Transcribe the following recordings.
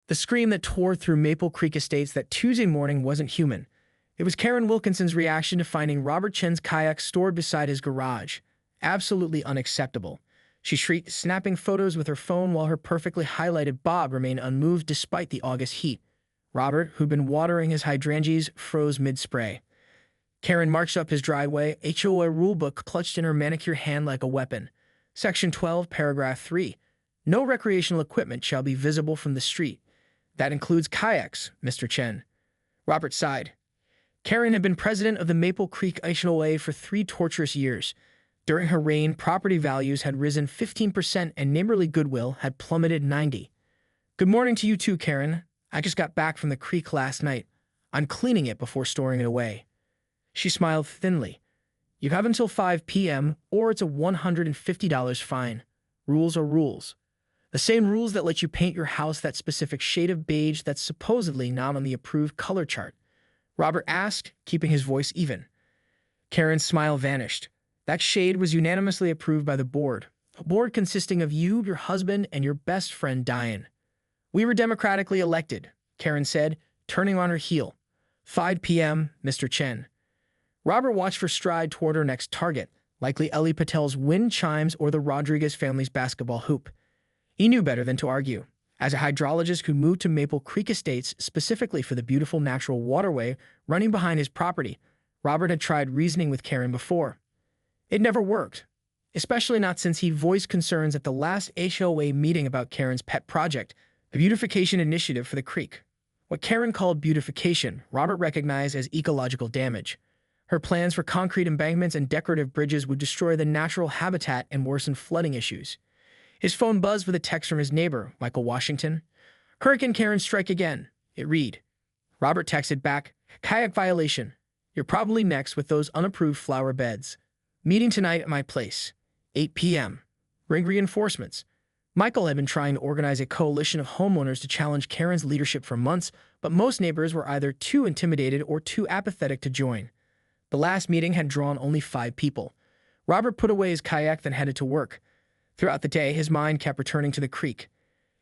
The scream that tore through Maple Creek Estates that Tuesday morning wasn't human. It was Karen Wilkinson's reaction to finding Robert Chen's kayak stored beside his garage. Absolutely unacceptable. She shrieked, snapping photos with her phone while her perfectly highlighted bob remained unmoved despite the August heat. Robert, who'd been watering his hydrangeas, froze mid-spray. Karen marched up his driveway, HOA rulebook clutched in her manicure hand like a weapon. Section 12, paragraph 3. No recreational equipment shall be visible from the street. That includes kayaks, Mr. Chen. Robert sighed. Karen had been president of the Maple Creek HOA for 3 torturous years. During her reign, property values had risen 15% and neighborly goodwill had plummeted 90%. Good morning to you too, Karen. I just got back from the creek last night. I'm cleaning it before storing it away. She smiled thinly. You have until 5 p.m. or it's a $150 fine. Rules are rules. The same rules that let you paint your house that specific shade of beige that's supposedly not on the approved color chart. Robert asked, keeping his voice even. Karen's smile vanished. That shade was unanimously approved by the board, a board consisting of you, your husband, and your best friend, Diane. We were democratically elected, Karen said, turning on her heel. 5 p.m., Mr. Chen. Robert watched her stride toward her next target, likely Ellie Patel's wind chimes or the Rodriguez family's basketball hoop. He knew better than to argue. As a hydrologist who moved to Maple Creek Estates specifically for the beautiful natural waterway running behind his property, Robert had tried reasoning with Karen before. It never worked, especially not since he voiced concerns at the last HOA meeting about Karen's pet project, the beautification initiative for the creek. What Karen called beautification, Robert recognized as ecological damage. Her plans for concrete embankments and decorative bridges would destroy the natural habitat and worsen flooding issues. His phone buzzed with a text from his neighbor, Michael Washington. Hurricane Karen strike again, it read. Robert texted back, kayak violation. You're probably next with those unapproved flower beds. Meeting tonight at my place. 8 p.m. Ring reinforcements. Michael had been trying to organize a coalition of homeowners to challenge Karen's leadership for months, but most neighbors were either too intimidated or too apathetic to join. The last meeting had drawn only 5 people. Robert put away his kayak, then headed to work. Throughout the day, his mind kept returning to the creek.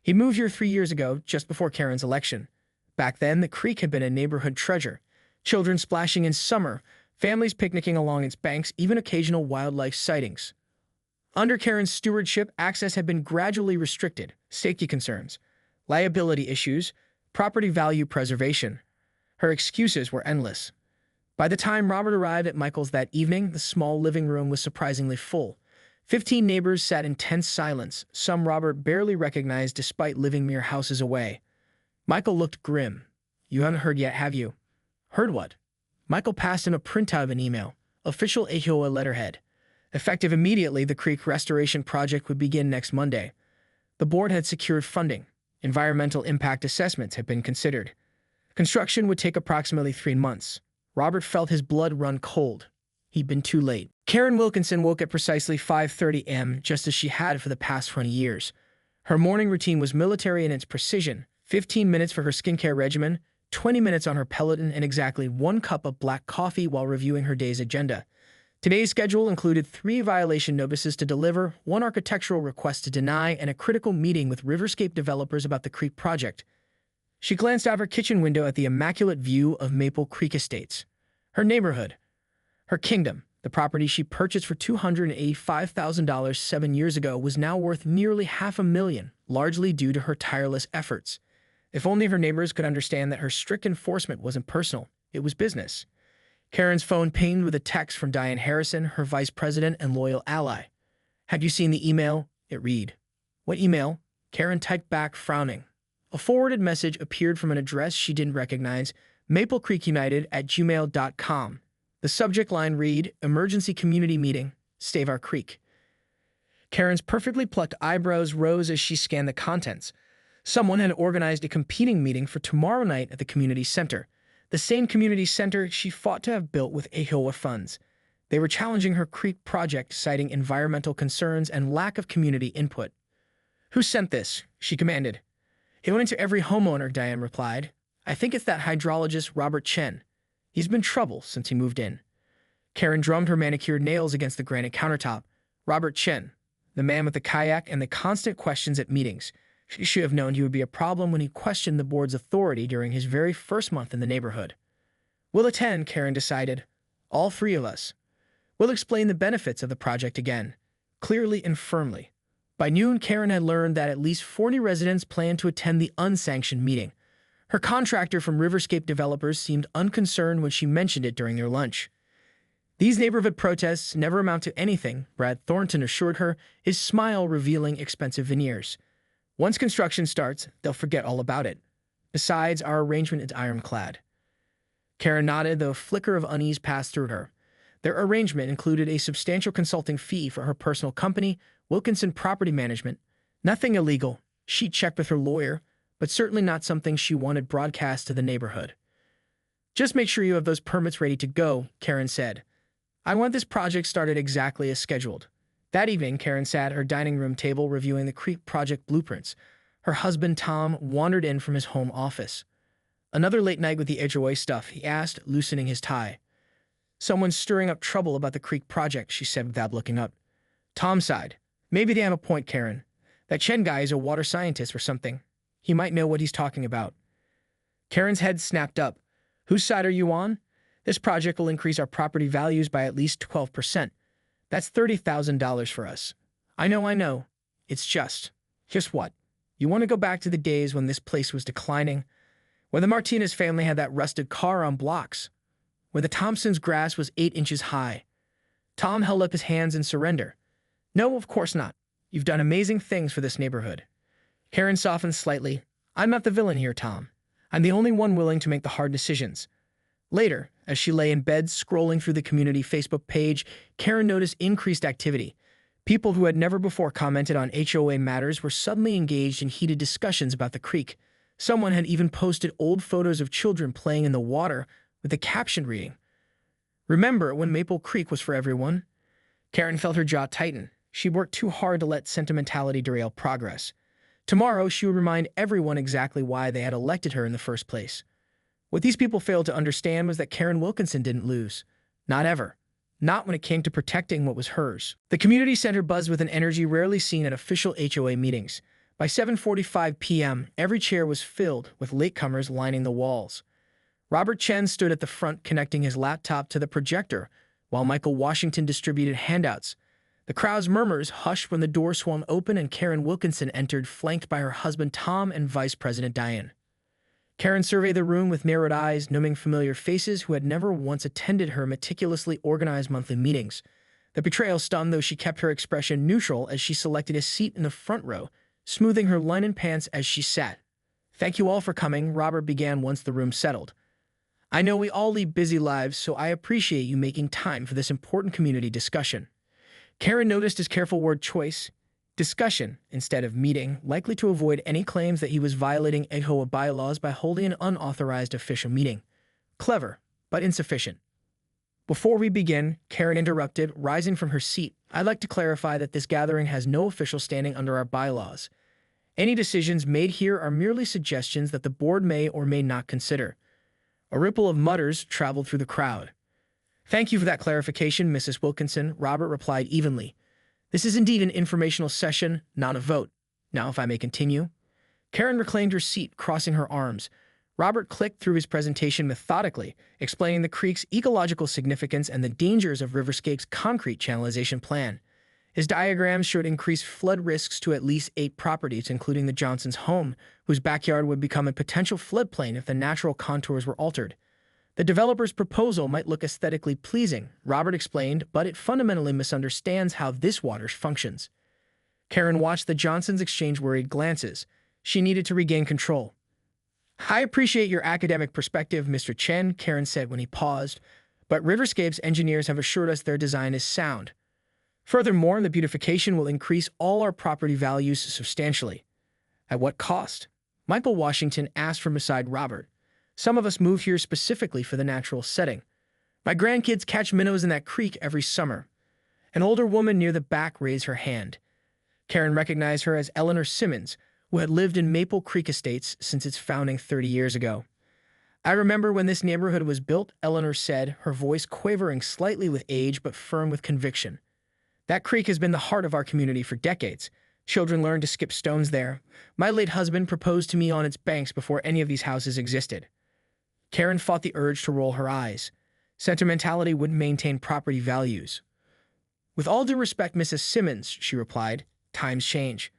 He moved here 3 years ago, just before Karen's election. Back then, the creek had been a neighborhood treasure. Children splashing in summer, families picnicking along its banks, even occasional wildlife sightings. Under Karen's stewardship, access had been gradually restricted. Safety concerns, liability issues, property value preservation. Her excuses were endless. By the time Robert arrived at Michael's that evening, the small living room was surprisingly full. 15 neighbors sat in tense silence, some Robert barely recognized despite living mere houses away. Michael looked grim. You haven't heard yet, have you? Heard what? Michael passed him a printout of an email. Official HOA letterhead. Effective immediately, the creek restoration project would begin next Monday. The board had secured funding. Environmental impact assessments had been considered. Construction would take approximately 3 months. Robert felt his blood run cold. He'd been too late. Karen Wilkinson woke at precisely 5:30 a.m., just as she had for the past 20 years. Her morning routine was military in its precision. 15 minutes for her skincare regimen, 20 minutes on her Peloton, and exactly 1 cup of black coffee while reviewing her day's agenda. Today's schedule included 3 violation notices to deliver, 1 architectural request to deny, and a critical meeting with Riverscape developers about the creek project. She glanced out her kitchen window at the immaculate view of Maple Creek Estates. Her neighborhood. Her kingdom, the property she purchased for $285,000 7 years ago, was now worth nearly $500,000, largely due to her tireless efforts. If only her neighbors could understand that her strict enforcement wasn't personal, it was business. Karen's phone pinged with a text from Diane Harrison, her vice president and loyal ally. Have you seen the email? It read. What email? Karen typed back, frowning. A forwarded message appeared from an address she didn't recognize, maplecreekunited@gmail.com. The subject line read, Emergency Community Meeting, Stavar Creek. Karen's perfectly plucked eyebrows rose as she scanned the contents. Someone had organized a competing meeting for tomorrow night at the community center, the same community center she fought to have built with HOA funds. They were challenging her creek project, citing environmental concerns and lack of community input. Who sent this? She commanded. It went into every homeowner, Diane replied. I think it's that hydrologist Robert Chen. He's been trouble since he moved in. Karen drummed her manicured nails against the granite countertop. Robert Chen, the man with the kayak and the constant questions at meetings. She should have known he would be a problem when he questioned the board's authority during his very first month in the neighborhood. We'll attend, Karen decided. All three of us. We'll explain the benefits of the project again, clearly and firmly. By noon, Karen had learned that at least 40 residents planned to attend the unsanctioned meeting. Her contractor from Riverscape Developers seemed unconcerned when she mentioned it during their lunch. These neighborhood protests never amount to anything, Brad Thornton assured her, his smile revealing expensive veneers. Once construction starts, they'll forget all about it. Besides, our arrangement is ironclad. Karen nodded, though a flicker of unease passed through her. Their arrangement included a substantial consulting fee for her personal company, Wilkinson Property Management. Nothing illegal, she checked with her lawyer, but certainly not something she wanted broadcast to the neighborhood. Just make sure you have those permits ready to go, Karen said. I want this project started exactly as scheduled. That evening, Karen sat at her dining room table reviewing the creek project blueprints. Her husband, Tom, wandered in from his home office. Another late night with the HOA stuff, he asked, loosening his tie. Someone's stirring up trouble about the creek project, she said without looking up. Tom sighed. Maybe they have a point, Karen. That Chen guy is a water scientist or something. He might know what he's talking about. Karen's head snapped up. Whose side are you on? This project will increase our property values by at least 12%. That's $30,000 for us. I know. It's just what? You want to go back to the days when this place was declining? When the Martinez family had that rusted car on blocks? When the Thompsons' grass was 8 inches high? Tom held up his hands in surrender. No, of course not. You've done amazing things for this neighborhood. Karen softened slightly. I'm not the villain here, Tom. I'm the only one willing to make the hard decisions. Later, as she lay in bed scrolling through the community Facebook page, Karen noticed increased activity. People who had never before commented on HOA matters were suddenly engaged in heated discussions about the creek. Someone had even posted old photos of children playing in the water with the caption reading, "Remember when Maple Creek was for everyone?" Karen felt her jaw tighten. She worked too hard to let sentimentality derail progress. Tomorrow, she would remind everyone exactly why they had elected her in the first place. What these people failed to understand was that Karen Wilkinson didn't lose. Not ever. Not when it came to protecting what was hers. The community center buzzed with an energy rarely seen at official HOA meetings. By 7:45 p.m., every chair was filled, with latecomers lining the walls. Robert Chen stood at the front connecting his laptop to the projector, while Michael Washington distributed handouts. The crowd's murmurs hushed when the door swung open and Karen Wilkinson entered, flanked by her husband Tom and Vice President Diane. Karen surveyed the room with narrowed eyes, noting familiar faces who had never once attended her meticulously organized monthly meetings. The betrayal stunned, though she kept her expression neutral as she selected a seat in the front row, smoothing her linen pants as she sat. Thank you all for coming, Robert began once the room settled. I know we all lead busy lives, so I appreciate you making time for this important community discussion. Karen noticed his careful word choice. Discussion instead of meeting, likely to avoid any claims that he was violating HOA bylaws by holding an unauthorized official meeting. Clever, but insufficient. Before we begin, Karen interrupted, rising from her seat. I'd like to clarify that this gathering has no official standing under our bylaws. Any decisions made here are merely suggestions that the board may or may not consider. A ripple of mutters traveled through the crowd. Thank you for that clarification, Mrs. Wilkinson, Robert replied evenly. This is indeed an informational session, not a vote. Now, if I may continue. Karen reclaimed her seat, crossing her arms. Robert clicked through his presentation methodically, explaining the creek's ecological significance and the dangers of Riverscape's concrete channelization plan. His diagrams showed increased flood risks to at least 8 properties, including the Johnsons' home, whose backyard would become a potential floodplain if the natural contours were altered. The developer's proposal might look aesthetically pleasing, Robert explained, but it fundamentally misunderstands how this water functions. Karen watched the Johnsons exchange worried glances. She needed to regain control. I appreciate your academic perspective, Mr. Chen, Karen said when he paused, but Riverscape's engineers have assured us their design is sound. Furthermore, the beautification will increase all our property values substantially. At what cost? Michael Washington asked from beside Robert. Some of us move here specifically for the natural setting. My grandkids catch minnows in that creek every summer. An older woman near the back raised her hand. Karen recognized her as Eleanor Simmons, who had lived in Maple Creek Estates since its founding 30 years ago. I remember when this neighborhood was built, Eleanor said, her voice quavering slightly with age but firm with conviction. That creek has been the heart of our community for decades. Children learn to skip stones there. My late husband proposed to me on its banks before any of these houses existed. Karen fought the urge to roll her eyes. Sentimentality wouldn't maintain property values. With all due respect, Mrs. Simmons, she replied, times change.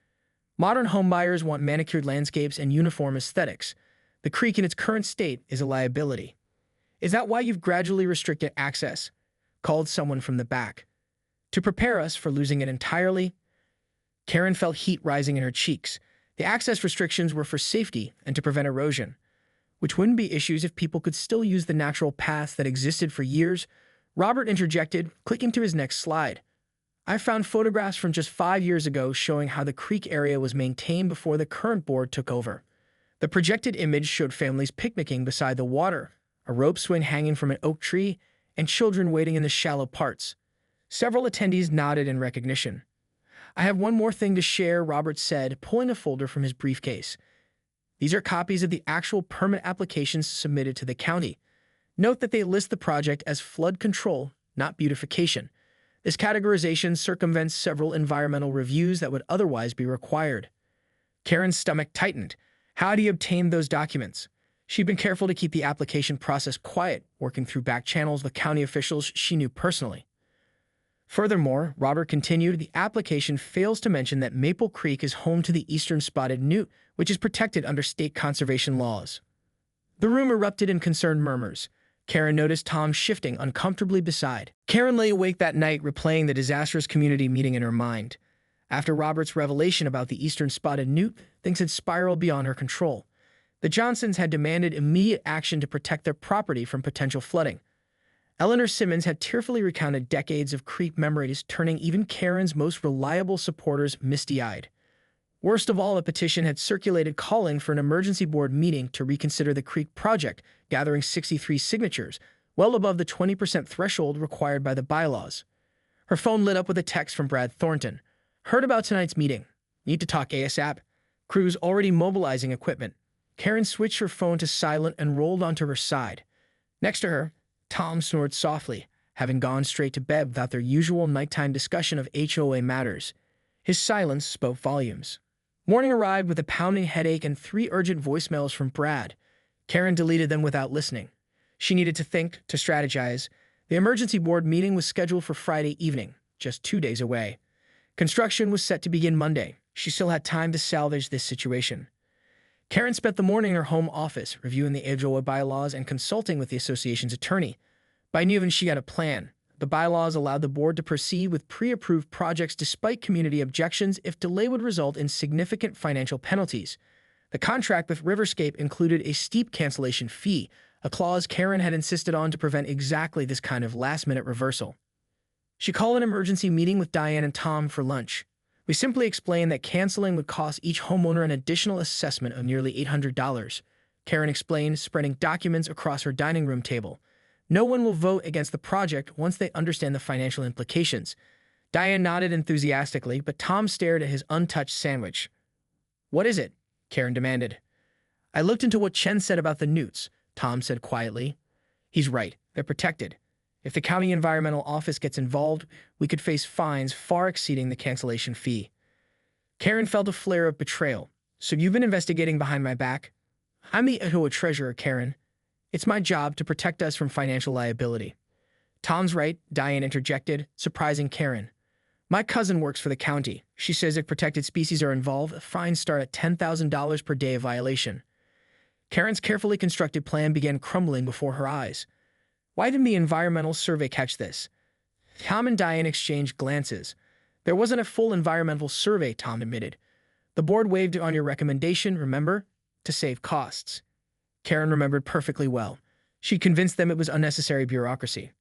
Modern homebuyers want manicured landscapes and uniform aesthetics. The creek in its current state is a liability. Is that why you've gradually restricted access? Called someone from the back. To prepare us for losing it entirely? Karen felt heat rising in her cheeks. The access restrictions were for safety and to prevent erosion, which wouldn't be issues if people could still use the natural paths that existed for years. Robert interjected, clicking to his next slide. I found photographs from just 5 years ago showing how the creek area was maintained before the current board took over. The projected image showed families picnicking beside the water, a rope swing hanging from an oak tree, and children waiting in the shallow parts. Several attendees nodded in recognition. I have one more thing to share, Robert said, pulling a folder from his briefcase. These are copies of the actual permit applications submitted to the county. Note that they list the project as flood control, not beautification. This categorization circumvents several environmental reviews that would otherwise be required. Karen's stomach tightened. How do you obtain those documents? She'd been careful to keep the application process quiet, working through back channels with county officials she knew personally. Furthermore, Robert continued, the application fails to mention that Maple Creek is home to the eastern spotted newt, which is protected under state conservation laws. The room erupted in concerned murmurs. Karen noticed Tom shifting uncomfortably beside. Karen lay awake that night, replaying the disastrous community meeting in her mind. After Robert's revelation about the eastern spotted newt, things had spiraled beyond her control. The Johnsons had demanded immediate action to protect their property from potential flooding. Eleanor Simmons had tearfully recounted decades of creek memories, turning even Karen's most reliable supporters misty-eyed. Worst of all, a petition had circulated calling for an emergency board meeting to reconsider the creek project, gathering 63 signatures, well above the 20% threshold required by the bylaws. Her phone lit up with a text from Brad Thornton. Heard about tonight's meeting. Need to talk ASAP. Crews already mobilizing equipment. Karen switched her phone to silent and rolled onto her side. Next to her, Tom snored softly, having gone straight to bed without their usual nighttime discussion of HOA matters. His silence spoke volumes. Morning arrived with a pounding headache and 3 urgent voicemails from Brad. Karen deleted them without listening. She needed to think, to strategize. The emergency board meeting was scheduled for Friday evening, just 2 days away. Construction was set to begin Monday. She still had time to salvage this situation. Karen spent the morning in her home office, reviewing the HOA bylaws and consulting with the association's attorney. By noon, she had a plan. The bylaws allowed the board to proceed with pre-approved projects despite community objections if delay would result in significant financial penalties. The contract with Riverscape included a steep cancellation fee, a clause Karen had insisted on to prevent exactly this kind of last-minute reversal. She called an emergency meeting with Diane and Tom for lunch. We simply explained that canceling would cost each homeowner an additional assessment of nearly $800. Karen explained, spreading documents across her dining room table. No one will vote against the project once they understand the financial implications. Diane nodded enthusiastically, but Tom stared at his untouched sandwich. What is it? Karen demanded. I looked into what Chen said about the newts, Tom said quietly. He's right. They're protected. If the county environmental office gets involved, we could face fines far exceeding the cancellation fee. Karen felt a flare of betrayal. So you've been investigating behind my back? I'm the HOA treasurer, Karen. It's my job to protect us from financial liability. Tom's right, Diane interjected, surprising Karen. My cousin works for the county. She says if protected species are involved, fines start at $10,000 per day of violation. Karen's carefully constructed plan began crumbling before her eyes. Why didn't the environmental survey catch this? Tom and Diane exchanged glances. There wasn't a full environmental survey, Tom admitted. The board waived on your recommendation, remember? To save costs. Karen remembered perfectly well. She'd convinced them it was unnecessary bureaucracy.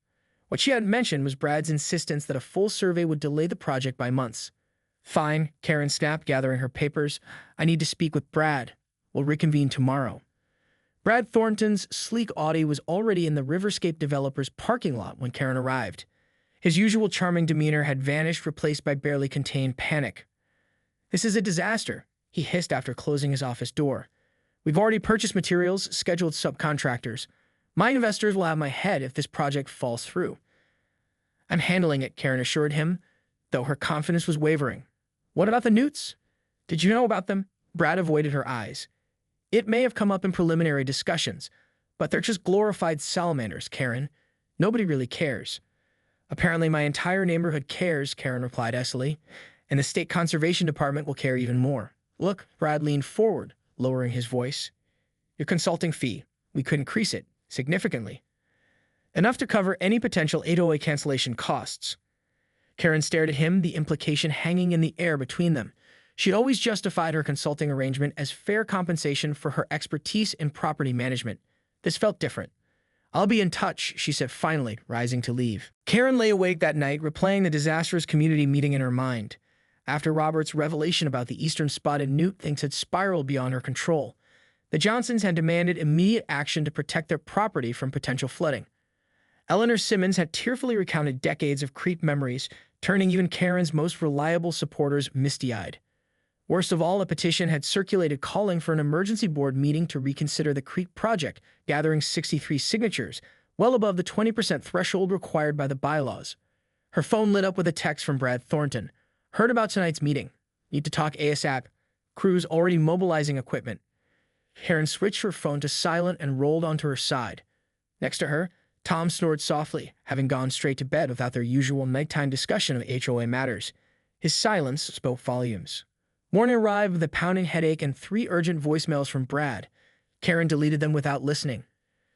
What she hadn't mentioned was Brad's insistence that a full survey would delay the project by months. Fine, Karen snapped, gathering her papers. I need to speak with Brad. We'll reconvene tomorrow. Brad Thornton's sleek Audi was already in the Riverscape developer's parking lot when Karen arrived. His usual charming demeanor had vanished, replaced by barely contained panic. This is a disaster, he hissed after closing his office door. We've already purchased materials, scheduled subcontractors. My investors will have my head if this project falls through. I'm handling it, Karen assured him, though her confidence was wavering. What about the newts? Did you know about them? Brad avoided her eyes. It may have come up in preliminary discussions, but they're just glorified salamanders, Karen. Nobody really cares. Apparently my entire neighborhood cares, Karen replied icily, and the state conservation department will care even more. Look, Brad leaned forward, lowering his voice. Your consulting fee, we could increase it significantly. Enough to cover any potential HOA cancellation costs. Karen stared at him, the implication hanging in the air between them. She'd always justified her consulting arrangement as fair compensation for her expertise in property management. This felt different. I'll be in touch, she said finally, rising to leave. Karen lay awake that night, replaying the disastrous community meeting in her mind. After Robert's revelation about the eastern spotted newt, things had spiraled beyond her control. The Johnsons had demanded immediate action to protect their property from potential flooding. Eleanor Simmons had tearfully recounted decades of creep memories, turning even Karen's most reliable supporters misty-eyed. Worst of all, a petition had circulated calling for an emergency board meeting to reconsider the creek project, gathering 63 signatures, well above the 20% threshold required by the bylaws. Her phone lit up with a text from Brad Thornton. Heard about tonight's meeting. Need to talk ASAP. Crews already mobilizing equipment. Karen switched her phone to silent and rolled onto her side. Next to her, Tom snored softly, having gone straight to bed without their usual nighttime discussion of HOA matters. His silence spoke volumes. Morning arrived with a pounding headache and 3 urgent voicemails from Brad. Karen deleted them without listening.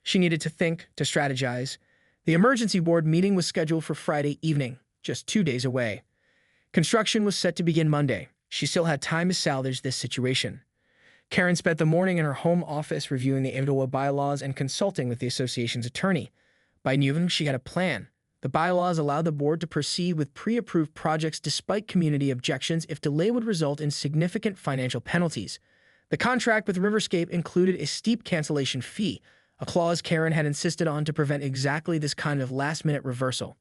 She needed to think, to strategize. The emergency board meeting was scheduled for Friday evening, just 2 days away. Construction was set to begin Monday. She still had time to salvage this situation. Karen spent the morning in her home office reviewing the HOA bylaws and consulting with the association's attorney. By noon, she had a plan. The bylaws allowed the board to proceed with pre-approved projects despite community objections if delay would result in significant financial penalties. The contract with Riverscape included a steep cancellation fee, a clause Karen had insisted on to prevent exactly this kind of last-minute reversal.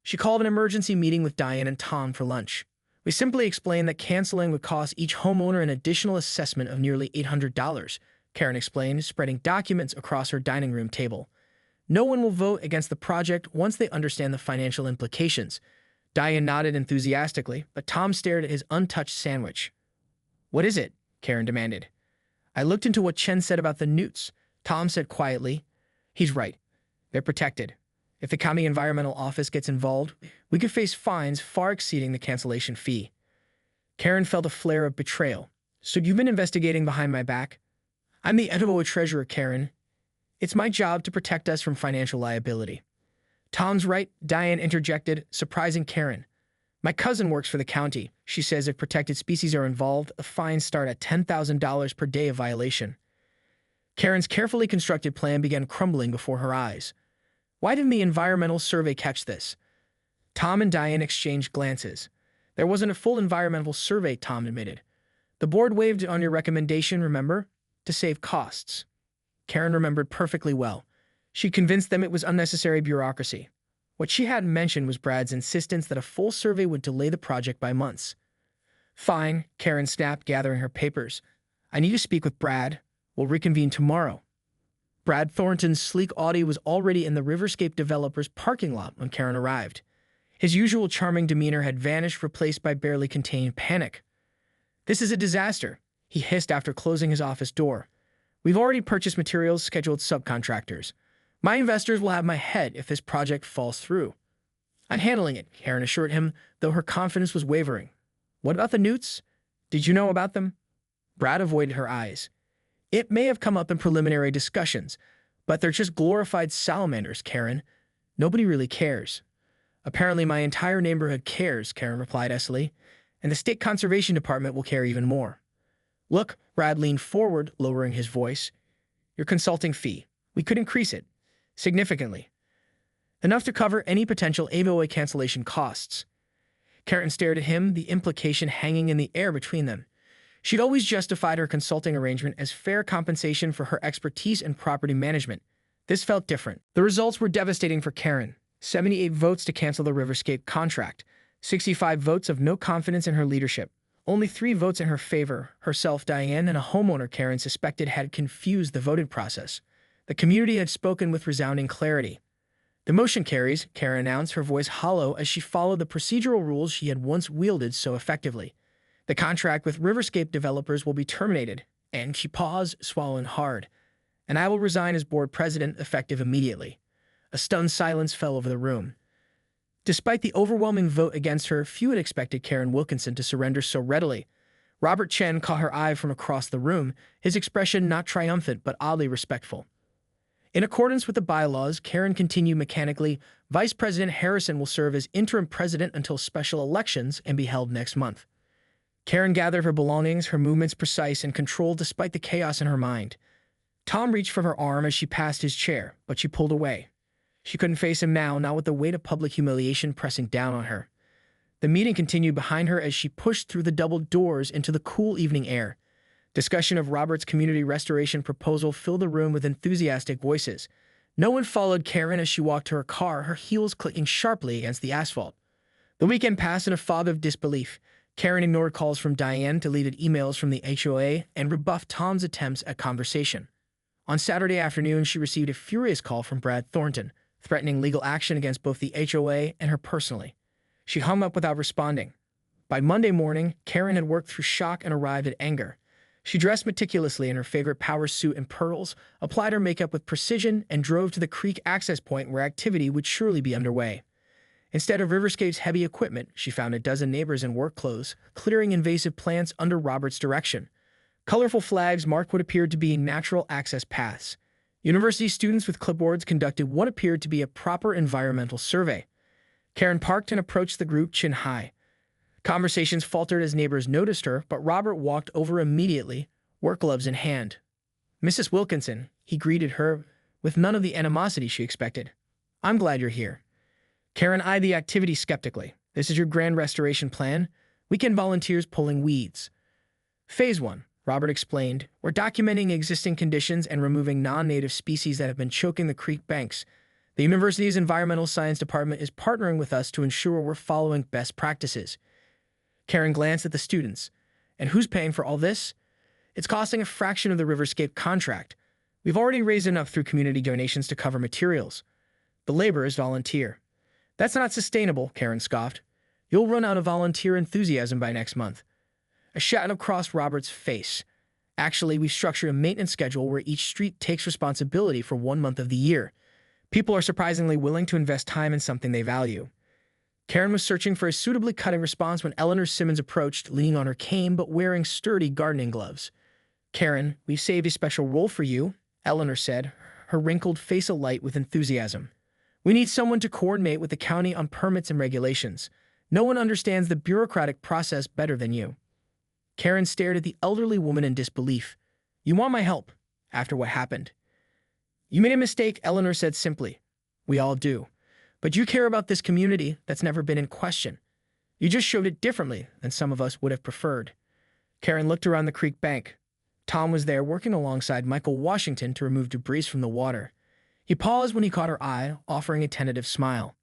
She called an emergency meeting with Diane and Tom for lunch. We simply explained that canceling would cost each homeowner an additional assessment of nearly $800, Karen explained, spreading documents across her dining room table. No one will vote against the project once they understand the financial implications. Diane nodded enthusiastically, but Tom stared at his untouched sandwich. What is it? Karen demanded. I looked into what Chen said about the newts. Tom said quietly, he's right. They're protected. If the county environmental office gets involved, we could face fines far exceeding the cancellation fee. Karen felt a flare of betrayal. So you've been investigating behind my back? I'm the HOA treasurer, Karen. It's my job to protect us from financial liability. Tom's right, Diane interjected, surprising Karen. My cousin works for the county. She says if protected species are involved, the fines start at $10,000 per day of violation. Karen's carefully constructed plan began crumbling before her eyes. Why didn't the environmental survey catch this? Tom and Diane exchanged glances. There wasn't a full environmental survey, Tom admitted. The board waived on your recommendation, remember? To save costs. Karen remembered perfectly well. She convinced them it was unnecessary bureaucracy. What she hadn't mentioned was Brad's insistence that a full survey would delay the project by months. Fine, Karen snapped, gathering her papers. I need to speak with Brad. We'll reconvene tomorrow. Brad Thornton's sleek Audi was already in the Riverscape developer's parking lot when Karen arrived. His usual charming demeanor had vanished, replaced by barely contained panic. This is a disaster, he hissed after closing his office door. We've already purchased materials, scheduled subcontractors. My investors will have my head if this project falls through. I'm handling it, Karen assured him, though her confidence was wavering. What about the newts? Did you know about them? Brad avoided her eyes. It may have come up in preliminary discussions, but they're just glorified salamanders, Karen. Nobody really cares. Apparently my entire neighborhood cares, Karen replied icily, and the state conservation department will care even more. Look, Brad leaned forward, lowering his voice. Your consulting fee. We could increase it significantly. Enough to cover any potential HOA cancellation costs. Karen stared at him, the implication hanging in the air between them. She'd always justified her consulting arrangement as fair compensation for her expertise in property management. This felt different. The results were devastating for Karen. 78 votes to cancel the Riverscape contract. 65 votes of no confidence in her leadership. Only 3 votes in her favor, herself, Diane, and a homeowner Karen suspected had confused the voting process. The community had spoken with resounding clarity. The motion carries, Karen announced, her voice hollow as she followed the procedural rules she had once wielded so effectively. The contract with Riverscape developers will be terminated, and she paused, swallowing hard. And I will resign as board president effective immediately. A stunned silence fell over the room. Despite the overwhelming vote against her, few had expected Karen Wilkinson to surrender so readily. Robert Chen caught her eye from across the room, his expression not triumphant but oddly respectful. In accordance with the bylaws, Karen continued mechanically, Vice President Harrison will serve as interim president until special elections and be held next month. Karen gathered her belongings, her movements precise and controlled despite the chaos in her mind. Tom reached for her arm as she passed his chair, but she pulled away. She couldn't face him now, not with the weight of public humiliation pressing down on her. The meeting continued behind her as she pushed through the double doors into the cool evening air. Discussion of Robert's community restoration proposal filled the room with enthusiastic voices. No one followed Karen as she walked to her car, her heels clicking sharply against the asphalt. The weekend passed in a fog of disbelief. Karen ignored calls from Diane, deleted emails from the HOA, and rebuffed Tom's attempts at conversation. On Saturday afternoon, she received a furious call from Brad Thornton, threatening legal action against both the HOA and her personally. She hung up without responding. By Monday morning, Karen had worked through shock and arrived at anger. She dressed meticulously in her favorite power suit and pearls, applied her makeup with precision, and drove to the creek access point where activity would surely be underway. Instead of Riverscape's heavy equipment, she found a dozen neighbors in work clothes, clearing invasive plants under Robert's direction. Colorful flags marked what appeared to be natural access paths. University students with clipboards conducted what appeared to be a proper environmental survey. Karen parked and approached the group chin high. Conversations faltered as neighbors noticed her, but Robert walked over immediately, work gloves in hand. Mrs. Wilkinson, he greeted her with none of the animosity she expected. I'm glad you're here. Karen eyed the activity skeptically. This is your grand restoration plan? Weekend volunteers pulling weeds. Phase 1, Robert explained. We're documenting existing conditions and removing non-native species that have been choking the creek banks. The university's environmental science department is partnering with us to ensure we're following best practices. Karen glanced at the students. And who's paying for all this? It's costing a fraction of the Riverscape contract. We've already raised enough through community donations to cover materials. The labor is volunteer. That's not sustainable, Karen scoffed. You'll run out of volunteer enthusiasm by next month. A shadow crossed Robert's face. Actually, we've structured a maintenance schedule where each street takes responsibility for 1 month of the year. People are surprisingly willing to invest time in something they value. Karen was searching for a suitably cutting response when Eleanor Simmons approached, leaning on her cane but wearing sturdy gardening gloves. Karen, we've saved a special role for you, Eleanor said, her wrinkled face alight with enthusiasm. We need someone to coordinate with the county on permits and regulations. No one understands the bureaucratic process better than you. Karen stared at the elderly woman in disbelief. You want my help, after what happened? You made a mistake, Eleanor said simply. We all do. But you care about this community that's never been in question. You just showed it differently than some of us would have preferred. Karen looked around the creek bank. Tom was there working alongside Michael Washington to remove debris from the water. He paused when he caught her eye, offering a tentative smile.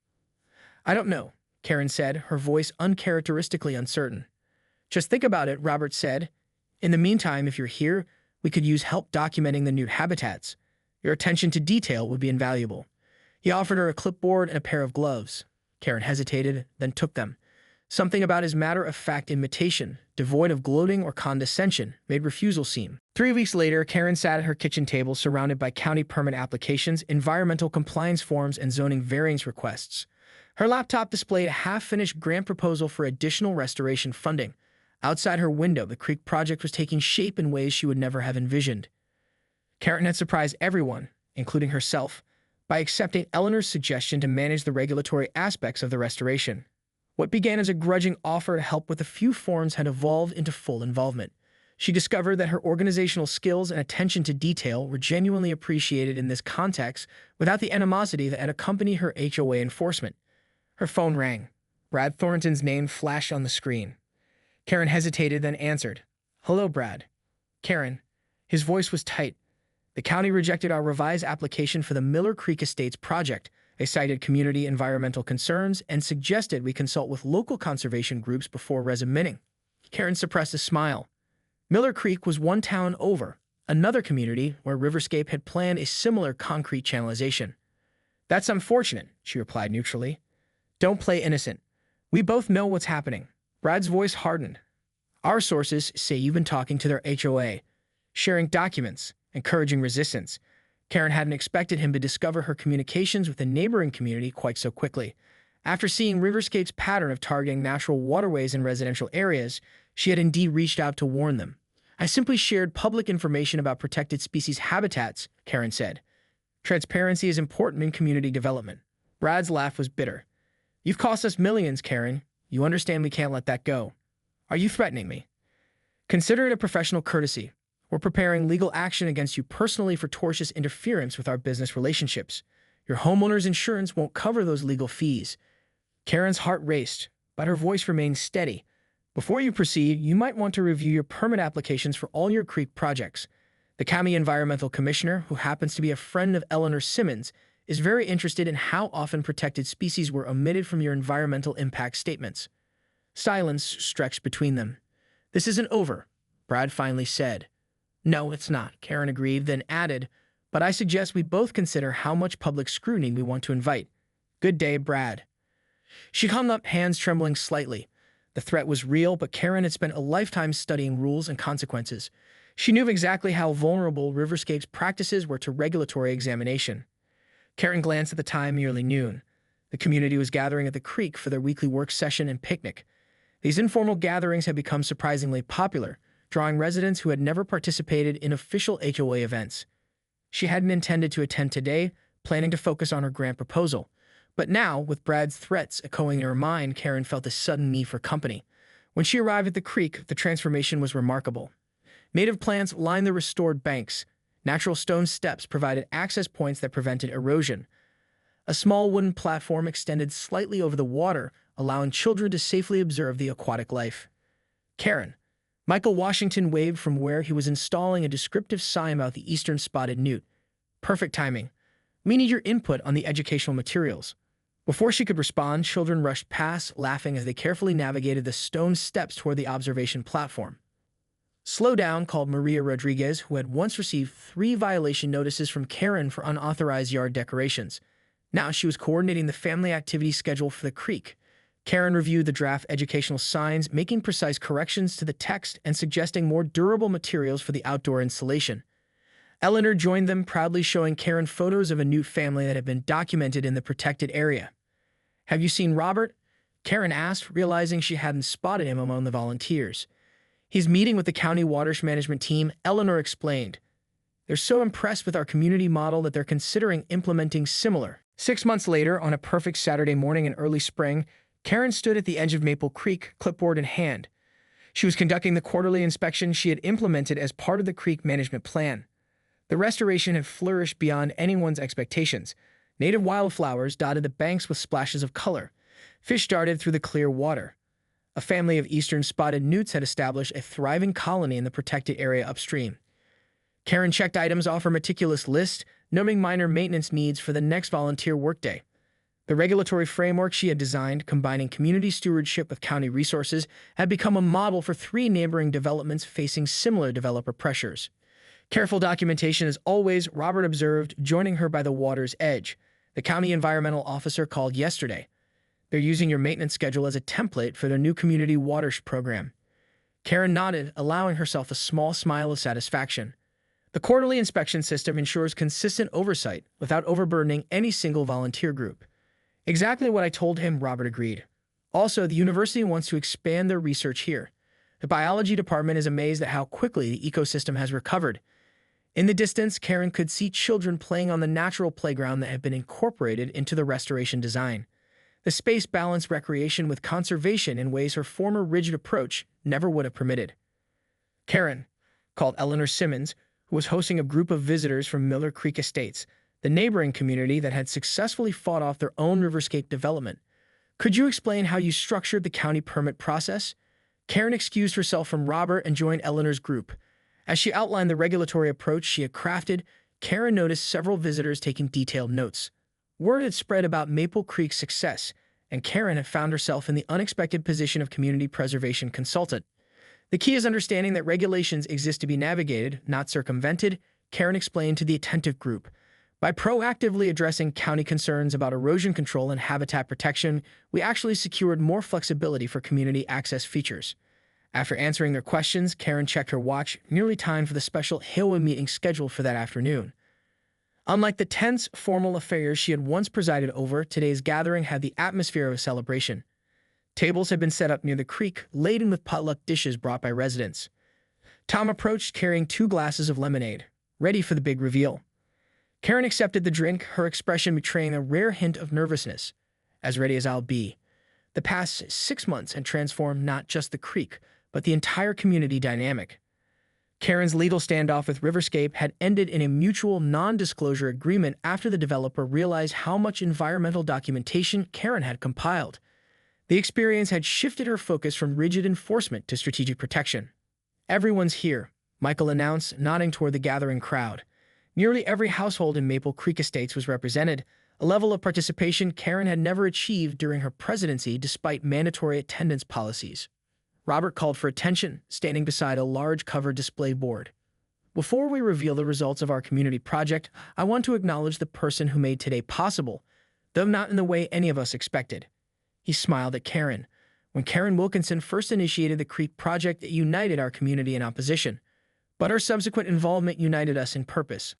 I don't know, Karen said, her voice uncharacteristically uncertain. Just think about it, Robert said. In the meantime, if you're here, we could use help documenting the new habitats. Your attention to detail would be invaluable. He offered her a clipboard and a pair of gloves. Karen hesitated, then took them. Something about his matter-of-fact invitation, devoid of gloating or condescension, made refusal seem. 3 weeks later, Karen sat at her kitchen table surrounded by county permit applications, environmental compliance forms, and zoning variance requests. Her laptop displayed a half-finished grant proposal for additional restoration funding. Outside her window, the creek project was taking shape in ways she would never have envisioned. Karen had surprised everyone, including herself, by accepting Eleanor's suggestion to manage the regulatory aspects of the restoration. What began as a grudging offer to help with a few forms had evolved into full involvement. She discovered that her organizational skills and attention to detail were genuinely appreciated in this context without the animosity that had accompanied her HOA enforcement. Her phone rang. Brad Thornton's name flashed on the screen. Karen hesitated, then answered. Hello, Brad. Karen. His voice was tight. The county rejected our revised application for the Miller Creek Estates project. They cited community environmental concerns and suggested we consult with local conservation groups before resubmitting. Karen suppressed a smile. Miller Creek was one town over, another community where Riverscape had planned a similar concrete channelization. That's unfortunate, she replied neutrally. Don't play innocent. We both know what's happening. Brad's voice hardened. Our sources say you've been talking to their HOA, sharing documents, encouraging resistance. Karen hadn't expected him to discover her communications with the neighboring community quite so quickly. After seeing Riverscape's pattern of targeting natural waterways in residential areas, she had indeed reached out to warn them. I simply shared public information about protected species habitats, Karen said. Transparency is important in community development. Brad's laugh was bitter. You've cost us millions, Karen. You understand we can't let that go. Are you threatening me? Consider it a professional courtesy. We're preparing legal action against you personally for tortious interference with our business relationships. Your homeowner's insurance won't cover those legal fees. Karen's heart raced, but her voice remained steady. Before you proceed, you might want to review your permit applications for all your creek projects. The county environmental commissioner, who happens to be a friend of Eleanor Simmons, is very interested in how often protected species were omitted from your environmental impact statements. Silence stretched between them. This isn't over, Brad finally said. No, it's not, Karen agreed, then added, but I suggest we both consider how much public scrutiny we want to invite. Good day, Brad. She hung up, hands trembling slightly. The threat was real, but Karen had spent a lifetime studying rules and consequences. She knew exactly how vulnerable Riverscape's practices were to regulatory examination. Karen glanced at the time, nearly noon. The community was gathering at the creek for their weekly work session and picnic. These informal gatherings had become surprisingly popular, drawing residents who had never participated in official HOA events. She hadn't intended to attend today, planning to focus on her grant proposal. But now, with Brad's threats echoing in her mind, Karen felt a sudden need for company. When she arrived at the creek, the transformation was remarkable. Native plants lined the restored banks. Natural stone steps provided access points that prevented erosion. A small wooden platform extended slightly over the water, allowing children to safely observe the aquatic life. Karen. Michael Washington waved from where he was installing a descriptive sign about the eastern spotted newt. Perfect timing. We need your input on the educational materials. Before she could respond, children rushed past, laughing as they carefully navigated the stone steps toward the observation platform. Slow down, called Maria Rodriguez, who had once received 3 violation notices from Karen for unauthorized yard decorations. Now she was coordinating the family activity schedule for the creek. Karen reviewed the draft educational signs, making precise corrections to the text and suggesting more durable materials for the outdoor installation. Eleanor joined them, proudly showing Karen photos of a newt family that had been documented in the protected area. Have you seen Robert? Karen asked, realizing she hadn't spotted him among the volunteers. He's meeting with the county waters management team, Eleanor explained. They're so impressed with our community model that they're considering implementing similar. 6 months later, on a perfect Saturday morning in early spring, Karen stood at the edge of Maple Creek, clipboard in hand. She was conducting the quarterly inspection she had implemented as part of the creek management plan. The restoration had flourished beyond anyone's expectations. Native wildflowers dotted the banks with splashes of color. Fish darted through the clear water. A family of eastern spotted newts had established a thriving colony in the protected area upstream. Karen checked items off her meticulous list, noting minor maintenance needs for the next volunteer workday. The regulatory framework she had designed, combining community stewardship with county resources, had become a model for 3 neighboring developments facing similar developer pressures. Careful documentation as always, Robert observed, joining her by the water's edge. The county environmental officer called yesterday. They're using your maintenance schedule as a template for their new community waters program. Karen nodded, allowing herself a small smile of satisfaction. The quarterly inspection system ensures consistent oversight without overburdening any single volunteer group. Exactly what I told him, Robert agreed. Also, the university wants to expand their research here. The biology department is amazed at how quickly the ecosystem has recovered. In the distance, Karen could see children playing on the natural playground that had been incorporated into the restoration design. The space balanced recreation with conservation in ways her former rigid approach never would have permitted. Karen, called Eleanor Simmons, who was hosting a group of visitors from Miller Creek Estates, the neighboring community that had successfully fought off their own riverscape development. Could you explain how you structured the county permit process? Karen excused herself from Robert and joined Eleanor's group. As she outlined the regulatory approach she had crafted, Karen noticed several visitors taking detailed notes. Word had spread about Maple Creek's success, and Karen had found herself in the unexpected position of community preservation consultant. The key is understanding that regulations exist to be navigated, not circumvented, Karen explained to the attentive group. By proactively addressing county concerns about erosion control and habitat protection, we actually secured more flexibility for community access features. After answering their questions, Karen checked her watch, nearly time for the special HOA meeting scheduled for that afternoon. Unlike the tense, formal affairs she had once presided over, today's gathering had the atmosphere of a celebration. Tables had been set up near the creek, laden with potluck dishes brought by residents. Tom approached carrying 2 glasses of lemonade, ready for the big reveal. Karen accepted the drink, her expression betraying a rare hint of nervousness. As ready as I'll be. The past 6 months had transformed not just the creek, but the entire community dynamic. Karen's legal standoff with Riverscape had ended in a mutual non-disclosure agreement after the developer realized how much environmental documentation Karen had compiled. The experience had shifted her focus from rigid enforcement to strategic protection. "Everyone's here," Michael announced, nodding toward the gathering crowd. Nearly every household in Maple Creek Estates was represented, a level of participation Karen had never achieved during her presidency despite mandatory attendance policies. Robert called for attention, standing beside a large covered display board. "Before we reveal the results of our community project, I want to acknowledge the person who made today possible, though not in the way any of us expected." He smiled at Karen. "When Karen Wilkinson first initiated the Creek Project, it united our community in opposition. But her subsequent involvement united us in purpose.